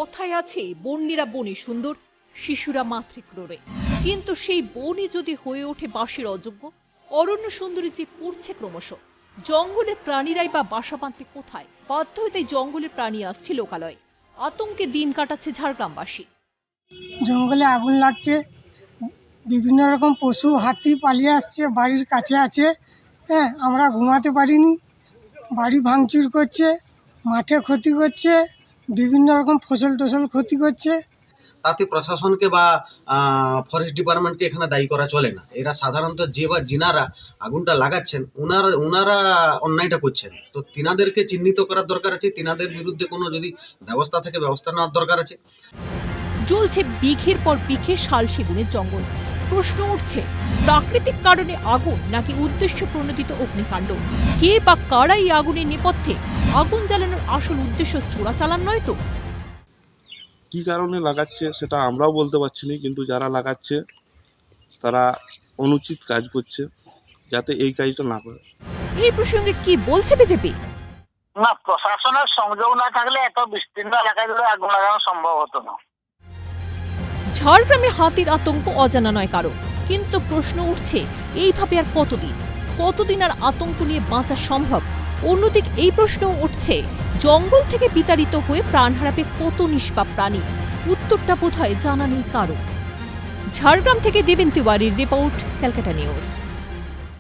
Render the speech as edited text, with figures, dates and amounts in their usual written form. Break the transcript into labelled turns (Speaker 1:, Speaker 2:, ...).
Speaker 1: কথায় আছে বন্যেরা বনে সুন্দর, শিশুরা মাতৃক্রোড়ে। কিন্তু সেই বনই যদি হয়ে ওঠে বাসের অযোগ্য, অরণ্য সুন্দরী যে পড়ছে ক্রমশ। জঙ্গলের প্রাণীরাই বা বাসা বাঁধবে কোথায়? বাধ্য হয়ে তাই জঙ্গলের প্রাণী আসছে লোকালয়ে। আতঙ্কে দিন কাটাচ্ছে ঝাড়গ্রামবাসী।
Speaker 2: জঙ্গলে আগুন লাগছে, বিভিন্ন রকম পশু হাতি পালিয়ে আসছে, বাড়ির কাছে আছে। হ্যাঁ, আমরা ঘুমাতে পারিনি, বাড়ি ভাঙচুর করছে, মাঠে ক্ষতি করছে, বিভিন্ন রকম ফসল টসল ক্ষতি করছে।
Speaker 3: তাতে প্রশাসনকে বা ফরেস্ট ডিপার্টমেন্টকে এখানে দায়ী করা চলে না। এরা সাধারণত যে বা যিনারা আগুনটা লাগাচ্ছেন ওনারা অন্যায়টা করছেন। তো তিনাদেরকে চিহ্নিত করার দরকার আছে, তিনাদের বিরুদ্ধে কোনো যদি ব্যবস্থা থাকে ব্যবস্থা নেওয়ার দরকার আছে।
Speaker 1: জ্বলছে বিঘের পর বিঘে শাল সেগুনের জঙ্গল। প্রশ্ন উঠছে, প্রাকৃতিক কারণে আগুন নাকি উদ্দেশ্য প্রণোদিত অগ্নিকাণ্ড? কে বা কারা এই আগুনের নেপথ্যে? আগুন জ্বালানোর আসল উদ্দেশ্য চোরাচালান নয় তো?
Speaker 4: কী কারণে লাগাচ্ছে সেটা আমরাও বলতে পারছি না, কিন্তু যারা লাগাচ্ছে তারা অনুচিত কাজ করছে, যাতে এই কাজটা না করে।
Speaker 1: এই প্রসঙ্গে কি বলছে বিজেপি?
Speaker 5: না, প্রশাসনের সংযোগ না থাকলে এত বিস্তীর্ণ এলাকায় ধরে আগুন লাগানো সম্ভব হতো না।
Speaker 1: ঝাড়গ্রামে হাতির আতঙ্ক অজানা নয় কারো, কিন্তু প্রশ্ন উঠছে এইভাবে আর কতদিন আর আতঙ্ক নিয়ে বাঁচা সম্ভব? অন্যদিকে এই প্রশ্ন উঠছে, জঙ্গল থেকে বিতাড়িত হয়ে প্রাণ হারাবে কত নিষ্পাপ প্রাণী? উত্তরটা বোধহয় জানা নেই কারো। ঝাড়গ্রাম থেকে দেবেন তিওয়ারির রিপোর্ট, ক্যালকাটা নিউজ।